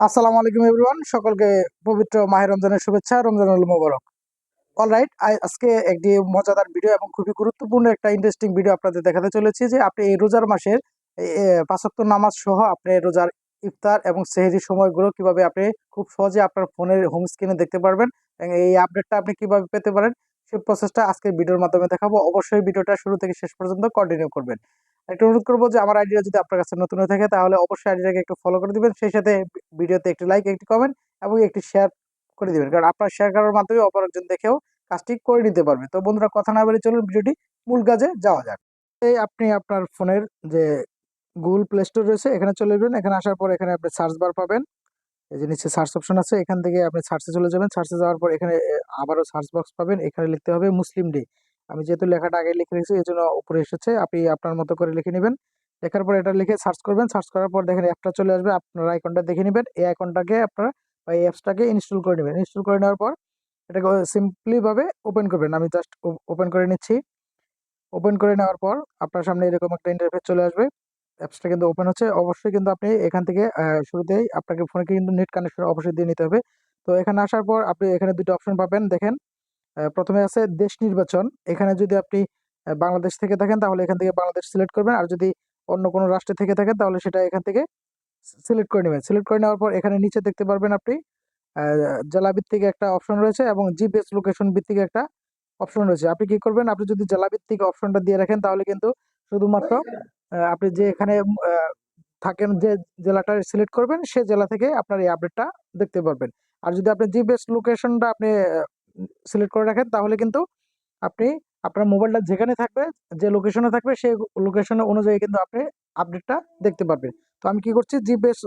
আসসালামু আলাইকুম এভরিওয়ান, সকলকে পবিত্র মাহে রমজানের শুভেচ্ছা। রমজানুল মোবারক। অলরাইট, আজকে একটি মজাদার ভিডিও এবং খুবই গুরুত্বপূর্ণ একটা ইন্টারেস্টিং ভিডিও আপনাদের দেখাতে চলেছি যে আপনি এই রোজার মাসের পাঁচ ওয়াক্ত নামাজ সহ আপনি রোজার ইফতার এবং সেহরির সময়গুলো কিভাবে আপনি খুব সহজে আপনার ফোনের হোম স্ক্রিনে দেখতে পারবেন এবং এই আপডেটটা আপনি কিভাবে পেতে পারেন সেই প্রসেসটা আজকের ভিডিওর মাধ্যমে দেখাবো। অবশ্যই ভিডিওটা শুরু থেকে শেষ পর্যন্ত কন্টিনিউ করবেন। একটু অনুরোধ করবো যে আমার আইডিয়া যদি আপনার কাছে নতুন হয়ে থাকে তাহলে অবশ্যই আইডিয়াকে একটু ফলো করে দিবেন, সেই সাথে ভিডিওতে একটি লাইক, একটি কমেন্ট এবং একটি শেয়ার করে দিবেন, কারণ আপনার শেয়ার করার মাধ্যমে অপর একজন দেখেও কাজটি করে নিতে পারবে। তো বন্ধুরা, কথা না বেরিয়ে চলুন ভিডিওটি মূল কাজে যাওয়া যাক। এই আপনি আপনার ফোনের যে গুগল প্লে স্টোর রয়েছে এখানে চলে যাবেন। এখানে আসার পর এখানে আপনি সার্চ বার পাবেন। এই যে নিচে সার্চ অপশন আছে, এখান থেকে আপনি সার্চে চলে যাবেন। সার্চে যাওয়ার পর এখানে আবারও সার্চ বক্স পাবেন, এখানে লিখতে হবে মুসলিম ডে। আমি যেহেতু লেখাটা আগে লিখে রেখেছি এই জন্য উপরে এসেছে, আপনি আপনার মতো করে লিখে নেবেন। লেখার পর এটা লিখে সার্চ করবেন। সার্চ করার পর দেখেন অ্যাপটা চলে আসবে, আপনার আইকনটা দেখে নেবেন। এই আইকনটাকে আপনার বা এই অ্যাপসটাকে ইনস্টল করে নেবেন। ইনস্টল করে নেওয়ার পর এটাকে সিম্পলি ভাবে ওপেন করবেন। আমি জাস্ট ওপেন করে নিচ্ছি। ওপেন করে নেওয়ার পর আপনার সামনে এরকম একটা ইন্টারফেস চলে আসবে। অ্যাপসটা কিন্তু ওপেন হচ্ছে। অবশ্যই কিন্তু আপনি এখান থেকে শুরুতেই আপনাকে ফোনকে কিন্তু নেট কানেকশন অবশ্যই দিয়ে নিতে হবে। তো এখানে আসার পর আপনি এখানে দুটো অপশন পাবেন। দেখেন, প্রথমে আছে দেশ নির্বাচন। এখানে যদি আপনি বাংলাদেশ থেকে থাকেন তাহলে এখান থেকে বাংলাদেশ সিলেক্ট করবেন, আর যদি অন্য কোনো রাষ্ট্রে থেকে থাকেন তাহলে সেটা এখান থেকে সিলেক্ট করে নেবেন। সিলেক্ট করে নেওয়ার পর এখানে নিচে দেখতে পারবেন আপনি জেলা ভিত্তিক একটা অপশন রয়েছে এবং জিপিএস লোকেশন ভিত্তিক একটা অপশন রয়েছে। আপনি কি করবেন, আপনি যদি জেলা ভিত্তিক অপশনটা দিয়ে রাখেন তাহলে কিন্তু শুধুমাত্র আপনি যে এখানে থাকেন, যে জেলাটা সিলেক্ট করবেন সে জেলা থেকে আপনার এই আপডেটটা দেখতে পারবেন। আর যদি আপনি জিপিএস লোকেশনটা আপনি সিলেক্ট করে রাখেন তাহলে কিন্তু আপনি আপনার মোবাইলটা যেখানে থাকবে, যে লোকেশনে থাকবে সেই লোকেশনে অনুযায়ী কিন্তু আপনি আপডেটটা দেখতে পারবেন। তো আমি কি করছি, জিপিএস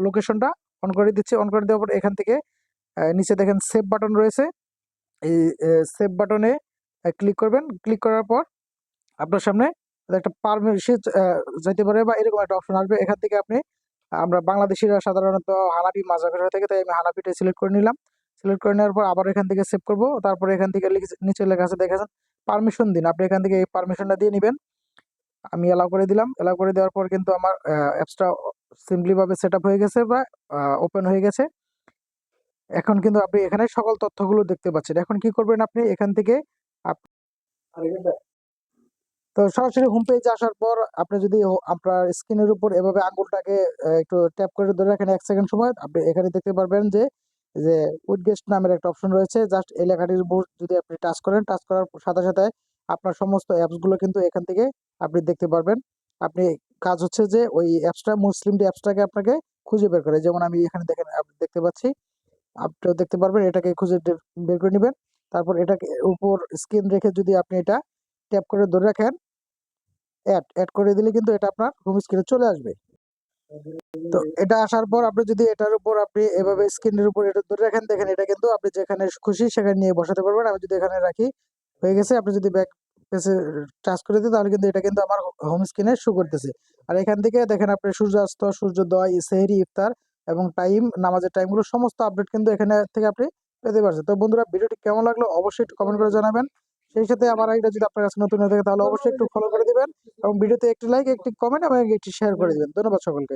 লোকেশনটা অন করে দিচ্ছি। অন করে দেওয়ার পর এখান থেকে নিচে দেখেন সেভ বাটন রয়েছে। এই সেভ বাটনে ক্লিক করবেন। ক্লিক করার পর আপনার সামনে একটা পারমিশন যাইতে পারে বা এরকম একটা অপশন আসবে। এখান থেকে আপনি আমরা বাংলাদেশিরা সাধারণত হানাফি মাযহাবের হয়ে থাকে, তাই আমি হানাফিটা সিলেক্ট করে নিলাম। সিলেক্ট করে নেওয়ার পর আবার এখান থেকে সেভ করব। তারপরে এখান থেকে নিচে লেখা আছে দেখেছেন পারমিশন দিন, আপনি এখান থেকে এই পারমিশনটা দিয়ে নেবেন। আমি অ্যালাউ করে দিলাম। অ্যালাউ করে দেওয়ার পর কিন্তু আমার অ্যাপসটা সিম্পলি ভাবে সেট আপ হয়ে গেছে বা ওপেন হয়ে গেছে। এখন কিন্তু আপনি এখানে সকল তথ্যগুলো দেখতে পাচ্ছেন। এখন কি করবেন, আপনি এখান থেকে তো সরাসরি হোম পেজে আসার পর আপনি যদি আপনার স্ক্রিনের উপর এভাবে আঙ্গুলটাকে একটু ট্যাপ করে ধরে রাখেন 1 সেকেন্ড সময়, আপনি এখানে দেখতে পারবেন যে যে উইড গেস্ট নামের একটা অপশন রয়েছে। জাস্ট এই লেখাটির উপর যদি আপনি টাচ করেন, টাচ করার সাথে সাথে আপনার সমস্ত অ্যাপসগুলো কিন্তু এখান থেকে আপনি দেখতে পারবেন। আপনি কাজ হচ্ছে যে ওই অ্যাপসটা মুসলিম ডে অ্যাপসটাকে আপনাকে খুঁজে বের করে, যেমন আমি এখানে দেখেন আপনি দেখতে পাচ্ছি, আপনিও দেখতে পারবেন। এটাকে খুঁজে বের করে নেবেন। তারপর এটাকে উপর স্ক্রিন রেখে যদি আপনি এটা ট্যাপ করে ধরে রাখেন, অ্যাড করে দিলে কিন্তু এটা আপনার হোম স্ক্রিনে চলে আসবে। তো এটা আসার পর আপনি যদি এটার উপর আপনি এভাবে স্ক্রিনের উপর এটা ধরে রাখেন, দেখেন এটা কিন্তু আপনি যেখানে খুশি সেখানে নিয়ে বসাতে পারবেন। আমি যদি এখানে রাখি, হয়ে গেছে। আপনি যদি ব্যাক পেজে টাচ করে দিই তাহলে কিন্তু এটা কিন্তু আমার হোম স্ক্রিনে শো করতেছে। আর এখান থেকে দেখেন আপনি সূর্যাস্ত, সূর্যোদয়, সেহরি, ইফতার এবং টাইম, নামাজের টাইমগুলো সমস্ত আপডেট কিন্তু এখানে থেকে আপনি পেতে পারছেন। তো বন্ধুরা, ভিডিওটি কেমন লাগলো অবশ্যই একটু কমেন্ট করে জানাবেন। সেই সাথে আমার আইডিয়া যদি আপনার কাছে নতুন হয়ে থাকে তাহলে অবশ্যই একটু ফলো করে দিবেন এবং ভিডিওতে একটি লাইক, একটি কমেন্ট এবং একটি শেয়ার করে দিবেন। ধন্যবাদ সকলকে।